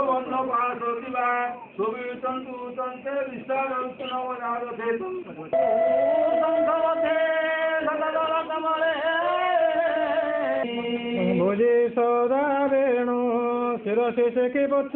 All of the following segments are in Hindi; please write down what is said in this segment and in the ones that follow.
বন্ধ পাশ দিবা ছবি তন্তু তন্তে বিস্তার নবনারথে সংঘবতে সদাদল কমলে ভুজি সদা বেণু শিরশিষে কি বচ্চ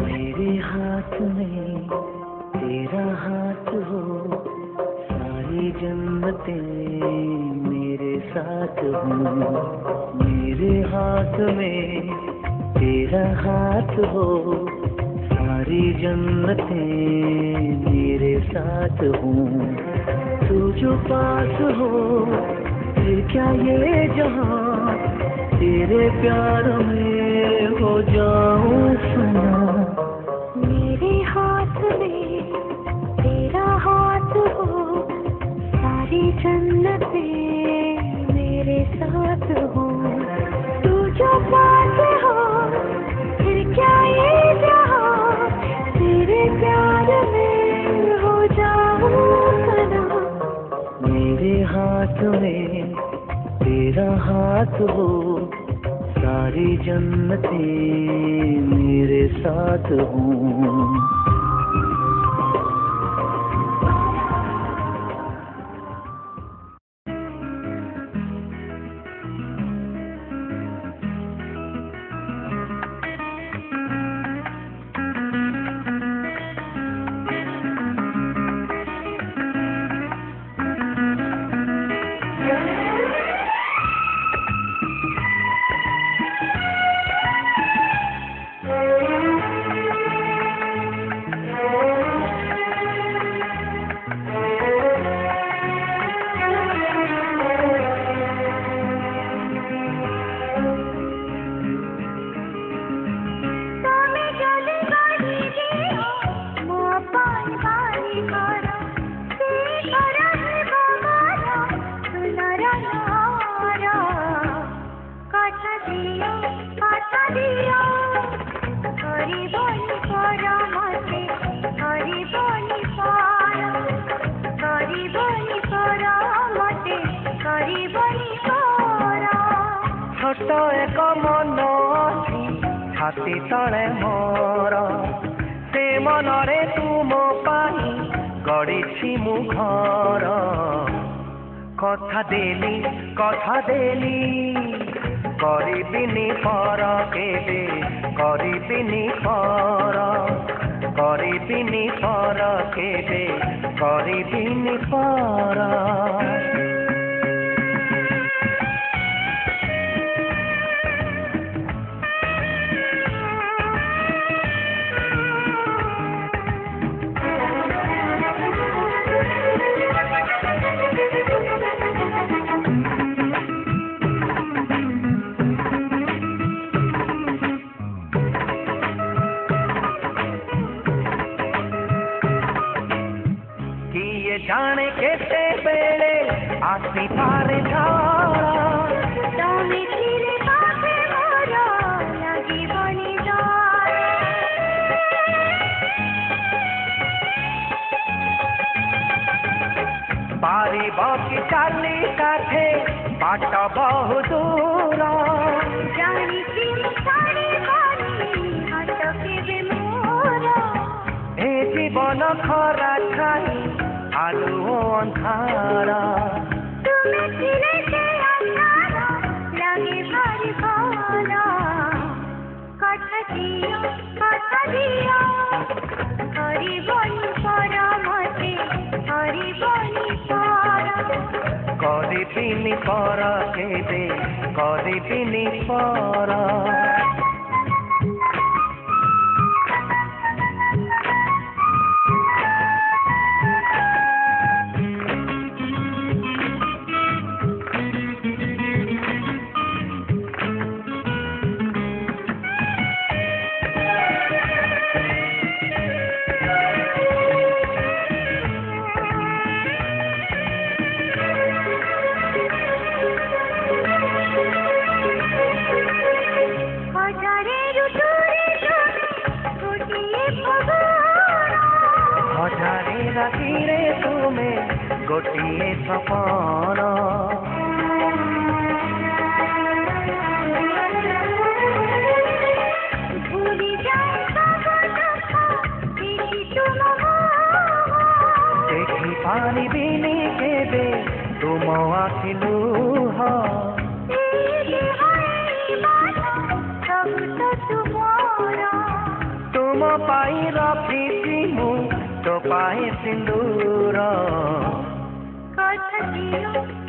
मेरे हाथ में तेरा हाथ हो सारी जन्नतें मेरे साथ हो मेरे हाथ में तेरा हाथ हो सारी जन्नतें मेरे साथ हो तू जो पास हो फिर क्या ये जहां तेरे प्यार में हो जाऊं सना मेरे हाथ में तेरा हाथ हो सारी जन्नतें मेरे साथ हो तू जो पास हो फिर क्या ये जहां तेरे प्यार में हो जाऊं सना मेरे हाथ में तेरा हाथ हो सारी जन्नतें मेरे साथ हों छोट एक मन अच्छी छाती तले मोर से मनरे तुम पाई गढ़ी मु घर कथा देली करिबिनी पर केबे करिबिनी पर केबे करिबिनी पर जाने केते बेले आसी पारे तमे फिरे पाखे मोर लगी बनी पारी बाकी चाली काठे बाट बहु दूर जानी साड़ी बानी हाथ के मोर ए जीवन खरा छाई आलू अंधारा तुम्हें फिरे से अंधारा लगे भारी भारा कथा दियो हरि बनी परा मते हरि बनी परा करिबिनी पर केबे करिबिनी पर ଆଖିରେ ତୁମେ ଗୋଟିଏ ସପନ भूली जाए देखि पारिबिनि केबे तुम आखि लुह तुम पाई रखिछि मु तो पाए सिंदूर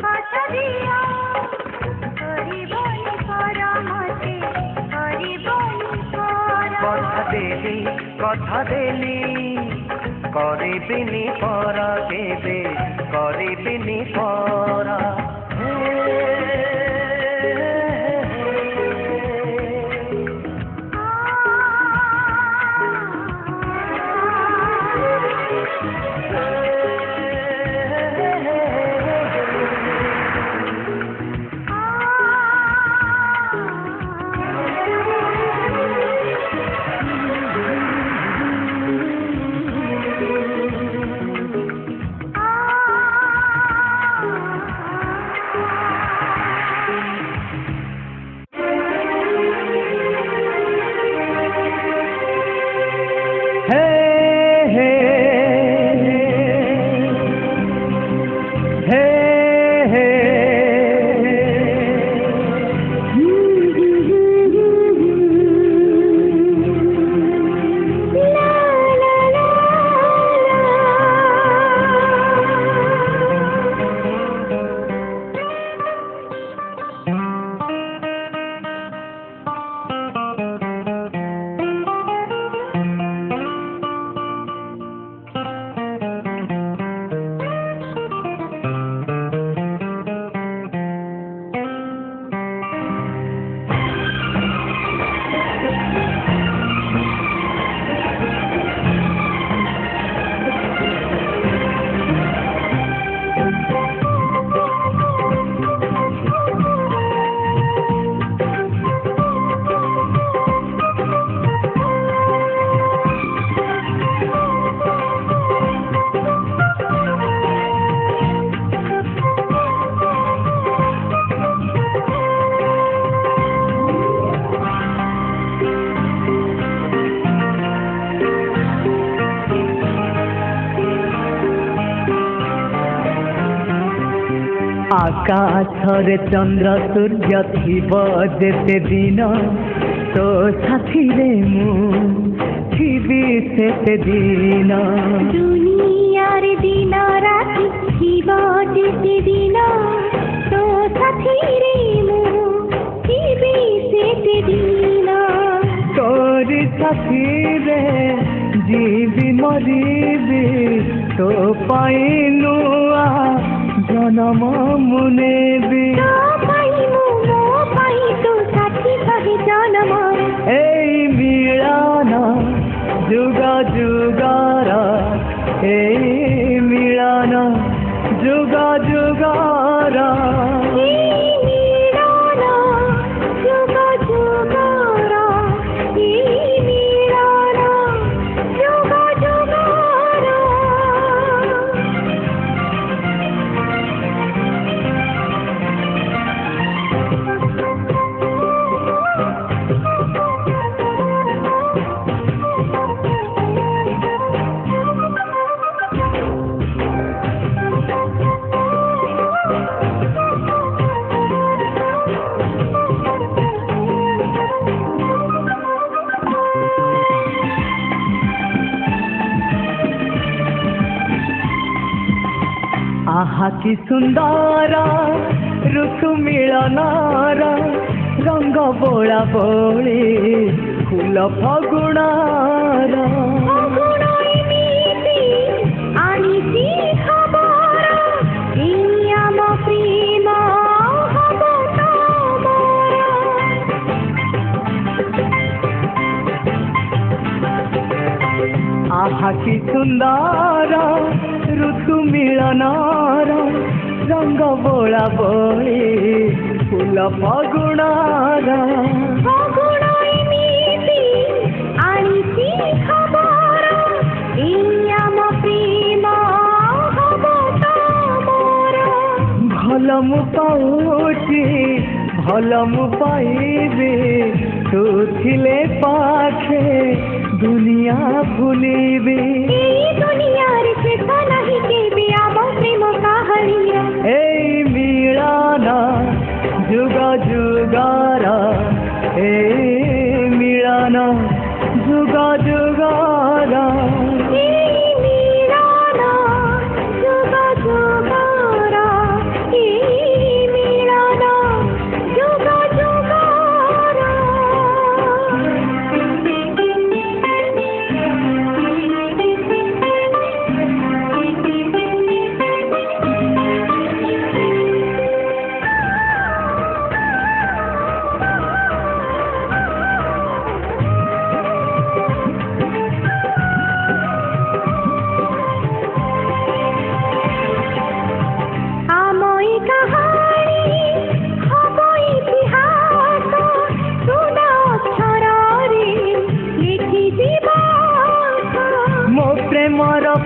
कथा दिया करिबनि परमते करिबनि पर कथा देली करिबिनि पर केबे करिबिनि पर आकाशरे चंद्र सूर्य थिब जेते दिन तो साथी रे मु थिबी सेते दिन दुनिया रे दिन राति थिब जेते दिन तो साथी रे मु थिबी सेते दिन तोर साथी रे जीवी मरीबी तो पाइनु जनम मुने भी मो पाई तो साथी कहे जनम ए मिलन जुग जुगारा ए मिलन जुग जुगारा आहा कि सुंदर ऋतु मिलनार रंग बोला बोली फूल फगुणार आहा कि सुंदर ऋतु मिलनार रंग बोला बोली फूल फगुणार खबर प्रेम पाऊची भल मु पाइबी तू थिले पाखे दुनिया भूलिबी दुनिया रे से नहीं के आम प्रेम कहानिया ए मिलन जुग जुगार ए मिलन जुग जुगार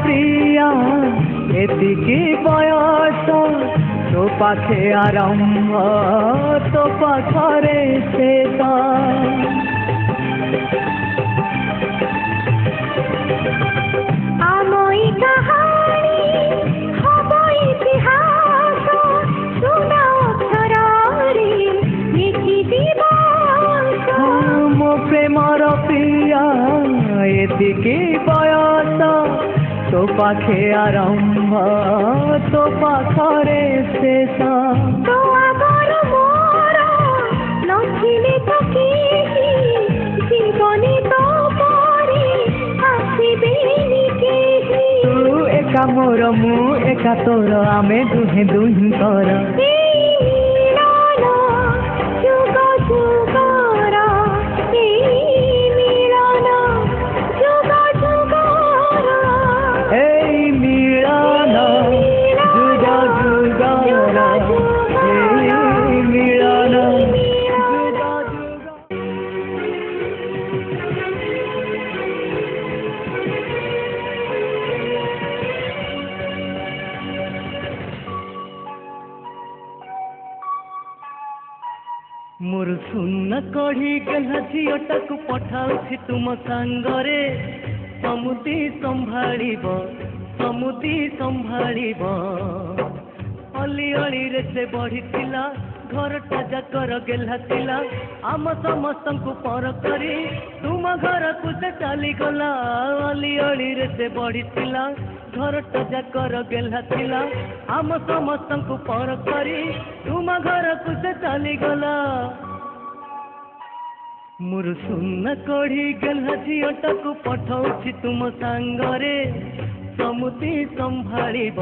प्रिया एतिकी बयस तो पाखे आरंभ तो पाखरे शेष आमई कहानी हब इतिहास सुना अक्षरारे लिखि दिवस मो प्रेमर प्रिया एतिकी बयस तो पाखे आरंभ तो पाखरे शेष तो आगर मोर नथिले तो केही जीवनी तो परी आसिबेनी केही तू एका मोर मु एका तोर आमे दुहे दुहिंकर जुग जुगर मिलन जुग जुगर ए मिलन जुग जुगर ए मिलन जुग जुगर मोर सुन कढ़ी गला झीटाକୁ पठाउछि तुम सांगरे समुदी संभाଳିब अली अली रे से बढ़िथिला घरटा जाकर गेला थिला आम समस्त को पर करी तुम घर को से चली गला अली अली रे से बढ़िथिला घरटा जाकर गेला थिला आम समस्त को पर करी तुम घर को से चली गला मोर सुन कढ़ी गला झीटाକୁ पठाउछि तुम सांगरे समुदी संभालिब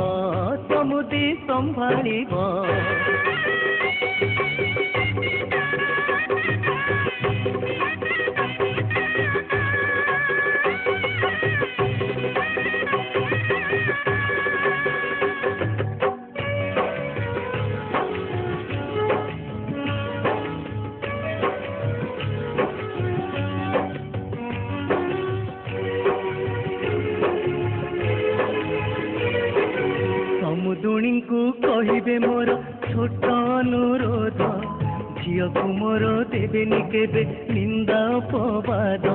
समुदुणी को कहिबे मोर छोट अनुरोध झियो को मोर देवेनी केबे निंदा अपवाद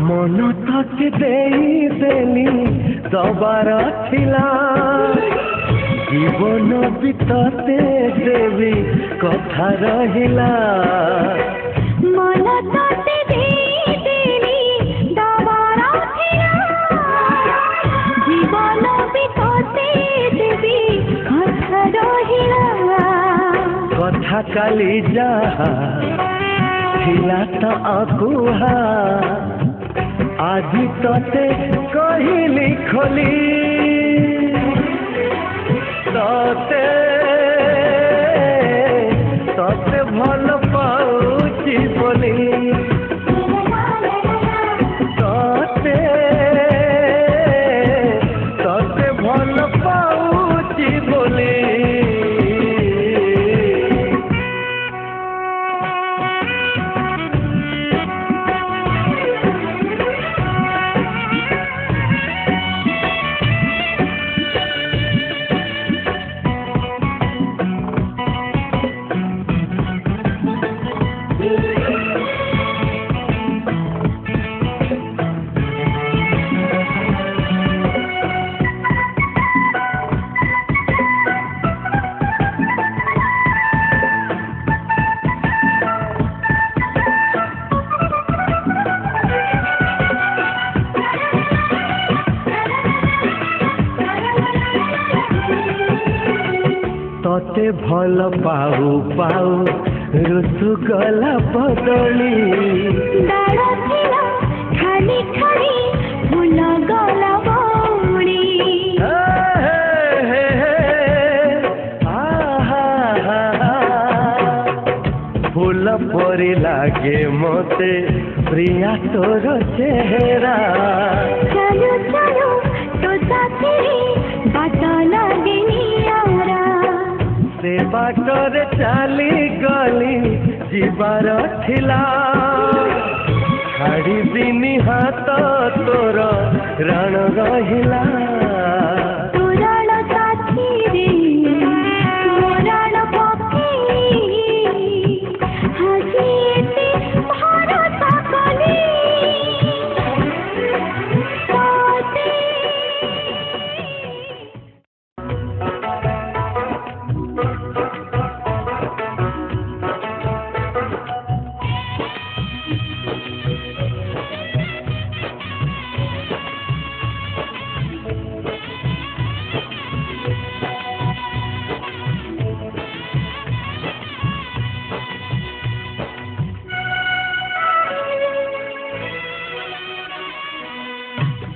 मनु तक देली दबार थिला जीवन बीतते देवी कथा रहिला मन तते देली दबार थिला जीवन बीतते देवी कथा रहिला कथा काली जा थिला तो अकुहा आज तोते कहली खोली तोते तोते भल पाउची बोली तोते तोते भल पाउची बोली तोते भल पाऊ पाऊ ऋतु गला बदली डाळ थिला खाली खाली फूल गला बौड़ी फूल परी लागे मोते प्रिया तोर चेहरा चलो चलो तो साथे बाट लागे नियारा से बाटरे चली गली जीवार थिला छाड़ी दिनी हाथ तोर राण रहिला तोराळ साथी रे मोराळ पक्षी हसीते भारत कली तोते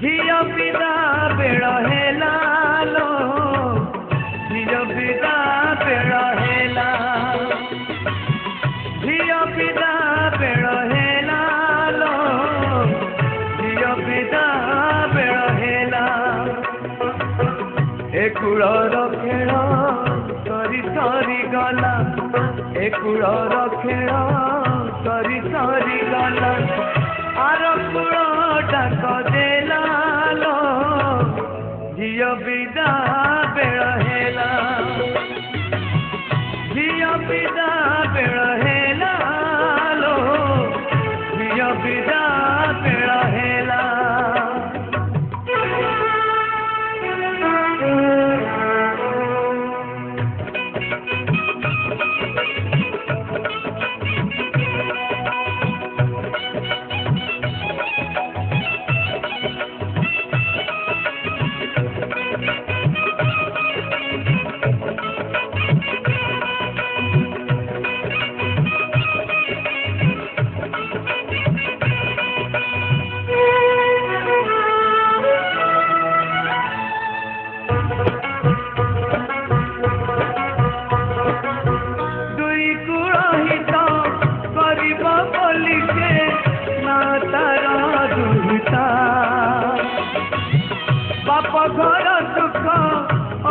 झियो विदा बेड़ हेला लो झियो विदा बेड़ हेला झियो विदा बेड़ हेला लो झियो विदा बेड़ हेला ए कुळर खेळ सरी सरी गला ए कुळर खेळ सरी सरी गला आर कुळ डाक देला लो झियो विदा बेड़ हेला झियो विदा बेड़ हेला लो झियो विदा बेड़ हेला बाप घर सुख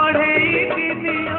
अढ़ेई दिनिया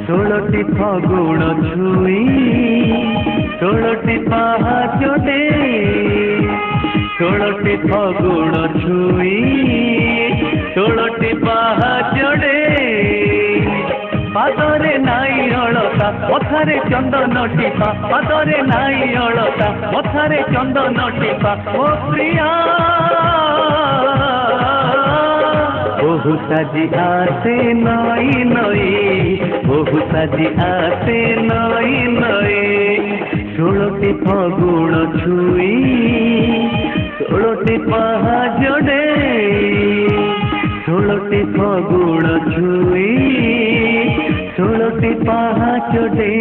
षोलटी फगुण छुई 16टी पाहाच दे 16टी फगुण छुई 16टी पाहाच दे मथारे चंदन टीपा पादरे नाई अलता मथारे चंदन टीपा ओ प्रिया बहु साजी आसे नई नई बहु साजी आसे नई नई 16टी फगुण छुई 16टी पहाजडे 16टी फगुण छुई 16टी पहाजडे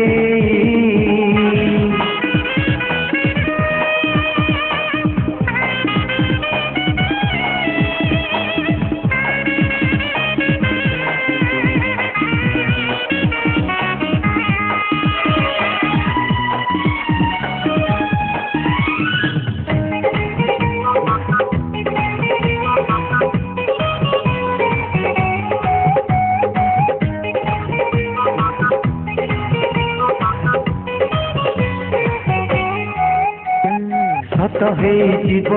सत जीव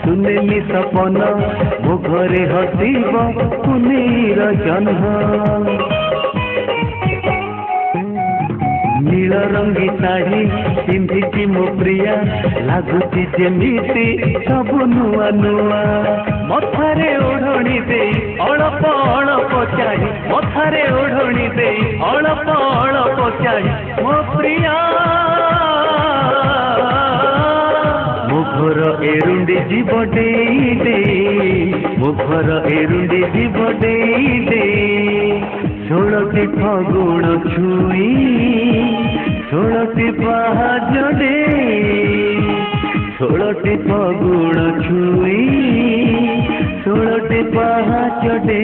सुनेली सपन मो घरे हसीब कुनीर जन्म नील रंगी शाढ़ी पिंधिची मो प्रिया लगुची जेमिति सब नुआ नुआ मथारे ओढ़णी दे अळप अळप चाही मथारे ओढ़णी दे अळप अळप चाही मो प्रिया मुखर एरुंडी जीव डेई दे मुखर एरुंडी जीव डेई दे 16टी फगुण छुई 16टी पहाजडे 16टी फगुण छुई 16टी पहाजडे